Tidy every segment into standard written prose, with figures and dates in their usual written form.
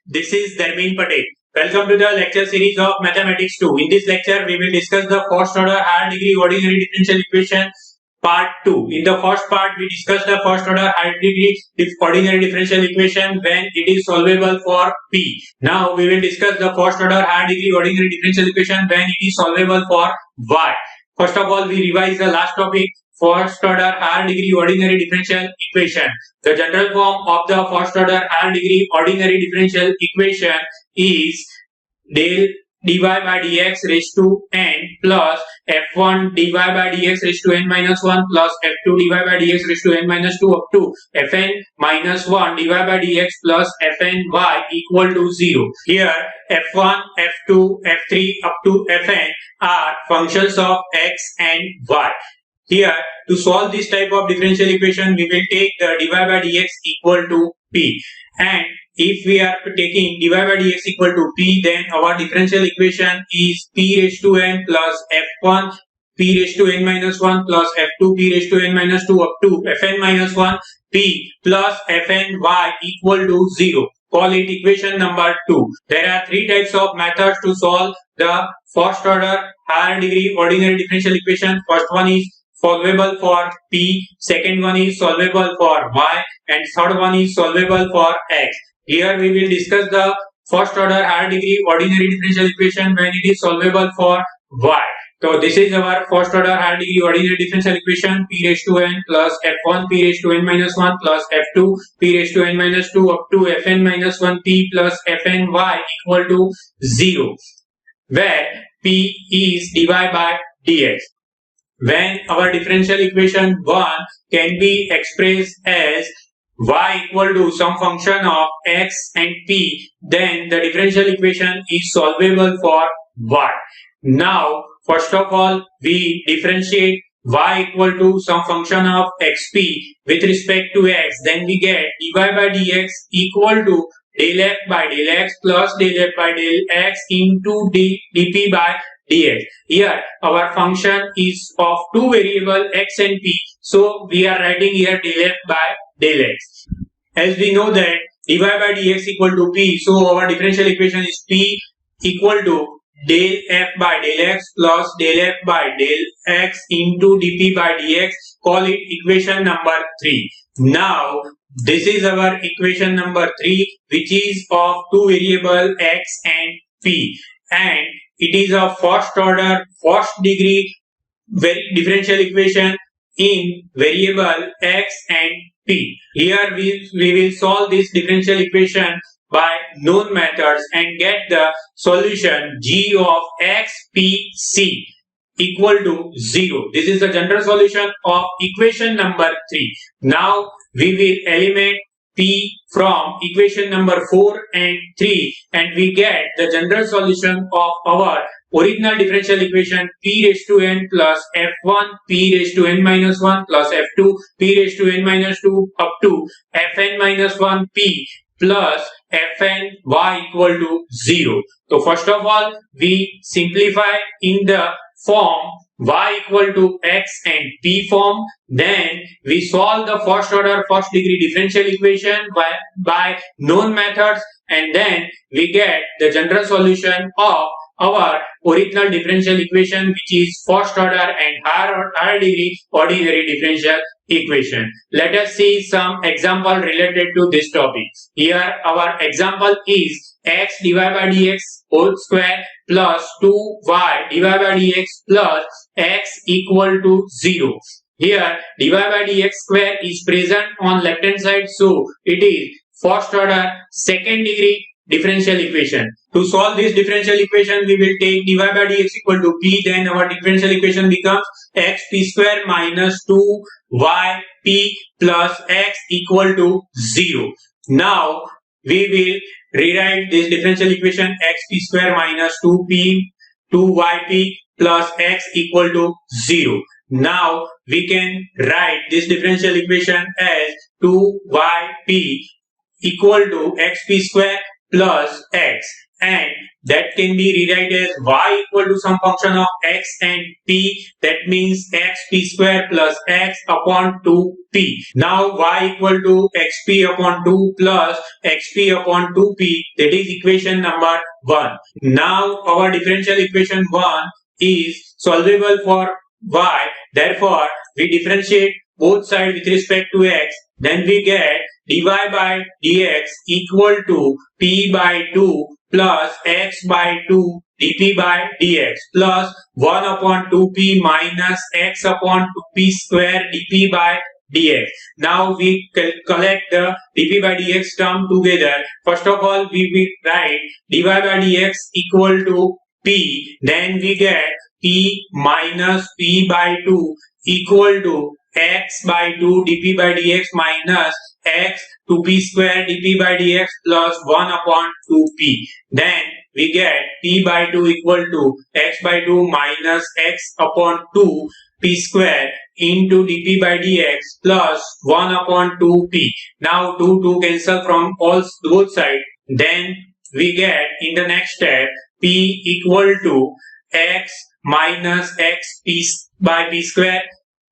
This is Dharmeen Patel. Welcome to the lecture series of Mathematics 2. In this lecture, we will discuss the first order higher degree ordinary differential equation part 2. In the first part, we discussed the first order higher degree ordinary differential equation when it is solvable for P. Now, we will discuss the first order higher degree ordinary differential equation when it is solvable for Y. First of all, we revise the last topic. First order higher degree ordinary differential equation. The general form of the first order higher degree ordinary differential equation is del dy by dx raised to n plus f1 dy by dx raised to n minus 1 plus f2 dy by dx raised to n minus 2 up to fn minus 1 dy by dx plus fn y equal to 0. Here f1, f2, f3 up to fn are functions of x and y. Here, to solve this type of differential equation, we will take the dy by dx equal to p. And if we are taking dy by dx equal to p, then our differential equation is p raised to n plus f1 p raised to n minus 1 plus f2 p raised to n minus 2 up to fn minus 1 p plus fn y equal to 0. Call it equation number 2. There are three types of methods to solve the first order higher degree ordinary differential equation. First one is solvable for p, second one is solvable for y, and third one is solvable for x. Here we will discuss the first order higher degree ordinary differential equation when it is solvable for y. So this is our first order higher degree ordinary differential equation, p raised to n plus f1 p raised to n minus 1 plus f2 p raised to n minus 2 up to fn minus 1 p plus fn y equal to 0, where p is dy by dx. When our differential equation 1 can be expressed as y equal to some function of x and p, then the differential equation is solvable for y. Now, first of all, we differentiate y equal to some function of xp with respect to x, then we get dy by dx equal to del f by del x plus del f by del x into dp by dx. Here our function is of two variable x and p, so we are writing here del f by del x. As we know that dy by dx equal to p, so our differential equation is p equal to del f by del x plus del f by del x into dp by dx. Call it equation number 3. Now this is our equation number 3, which is of two variable x and p, and it is a first order, first degree differential equation in variable x and p. Here we will solve this differential equation by known methods and get the solution g of x p c equal to 0. This is the general solution of equation number 3. Now we will eliminate p from equation number 4 and 3, and we get the general solution of our original differential equation p raised to n plus f1 p raised to n minus 1 plus f2 p raised to n minus 2 up to fn minus 1 p plus fn y equal to 0. So first of all, we simplify in the form y equal to x and p form. Then we solve the first order first degree differential equation by known methods, and then we get the general solution of our original differential equation, which is first order and higher degree ordinary differential equation. Let us see some example related to this topic. Here our example is x dy by dx whole square plus 2y dy by dx plus x equal to 0. Here dy by dx square is present on left hand side, so it is first order second degree differential equation. To solve this differential equation, we will take dy by dx equal to p, then our differential equation becomes x p square minus 2y p plus x equal to 0. Now we will rewrite this differential equation x p square minus 2yp plus x equal to 0. Now we can write this differential equation as 2yp equal to xp square plus x, and that can be rewritten as y equal to some function of x and p. That means x p square plus x upon 2p. Now y equal to xp upon 2 plus xp upon 2p. That is equation number 1. Now our differential equation 1 is solvable for y. Therefore, we differentiate both sides with respect to x. Then we get dy by dx equal to p by 2 plus x by 2 dp by dx plus 1 upon 2p minus x upon 2p square dp by dx. Now we collect the dp by dx term together. First of all, we will write dy by dx equal to p. Then we get p minus p by 2 equal to x by 2 dp by dx minus x 2p square dp by dx plus 1 upon 2p. Then we get p by 2 equal to x by 2 minus x upon 2 p square into dp by dx plus 1 upon 2p. Now 2 cancel from both sides. Then we get in the next step p equal to x minus x p by p square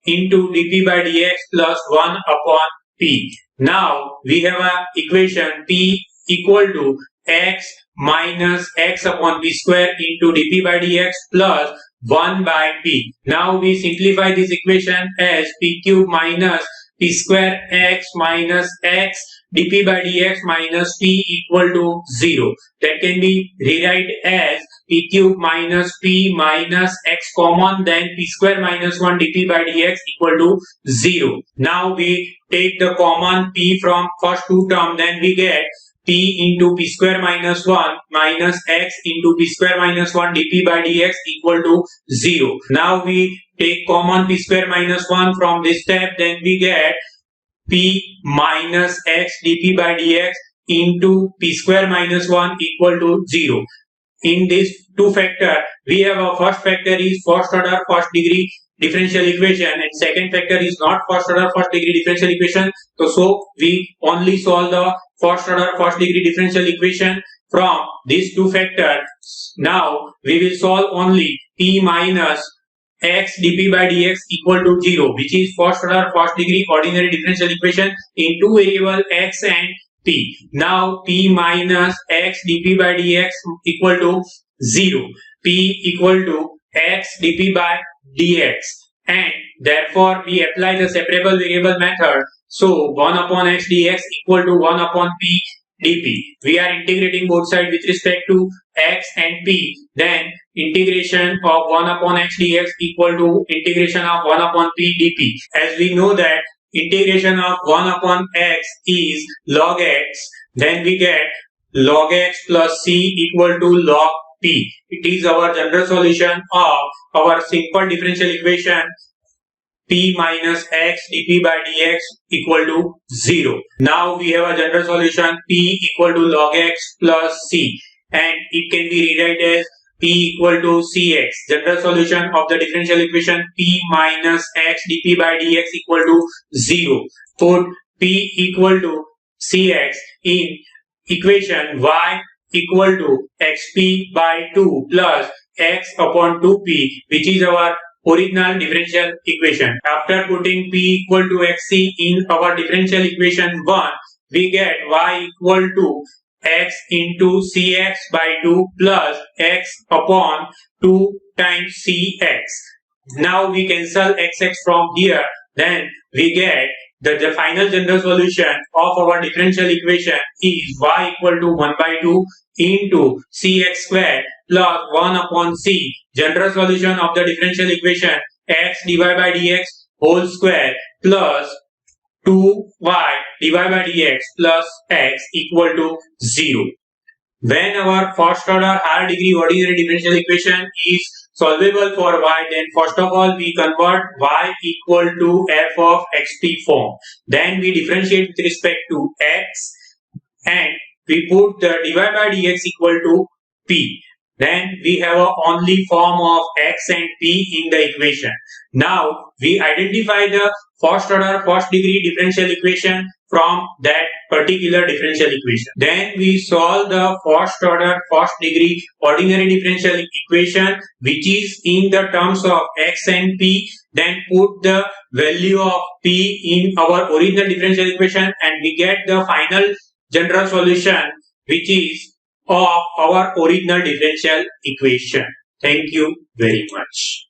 into dp by dx plus 1 upon p. Now we have a equation p equal to x minus x upon p square into dp by dx plus 1 by p. Now we simplify this equation as p cube minus p square x minus x dp by dx minus p equal to 0. That can be rewrite as p cube minus p minus x common, then p square minus 1 dp by dx equal to 0. Now we take the common p from first two term, then we get p into p square minus 1 minus x into p square minus 1 dp by dx equal to 0. Now we take common p square minus 1 from this step, then we get p minus x dp by dx into p square minus 1 equal to 0. In this two factor, we have a first factor is first order first degree differential equation and second factor is not first order first degree differential equation. So we only solve the first order first degree differential equation from these two factors. Now we will solve only p minus x dp by dx equal to 0, which is first order first degree ordinary differential equation in two variable x and p. Now p minus x dp by dx equal to 0. P equal to x dp by dx, and therefore we apply the separable variable method. So 1 upon x dx equal to 1 upon p dp. We are integrating both sides with respect to x and p. Then integration of 1 upon x dx equal to integration of 1 upon p dp. As we know that integration of 1 upon x is log x, then we get log x plus c equal to log p. It is our general solution of our simple differential equation p minus x dp by dx equal to 0. Now we have a general solution p equal to log x plus c, and it can be rewritten as p equal to cx. General solution of the differential equation p minus x dp by dx equal to 0. Put p equal to cx in equation y equal to xp by 2 plus x upon 2p, which is our original differential equation. After putting p equal to xc in our differential equation 1, we get y equal to x into cx by 2 plus x upon 2 times cx. Now we cancel xx from here, then we get the final general solution of our differential equation is y equal to 1 by 2 into cx square plus 1 upon c. General solution of the differential equation x dy by dx whole square plus 2y dy by dx plus x equal to 0. When our first order higher degree ordinary differential equation is solvable for y, then first of all we convert y equal to f of xt form. Then we differentiate with respect to x and we put the dy by dx equal to p. Then we have a only form of x and p in the equation. Now we identify the first order first degree differential equation from that particular differential equation. Then we solve the first order first degree ordinary differential equation which is in the terms of x and p. Then put the value of p in our original differential equation and we get the final general solution which is of our original differential equation. Thank you very much.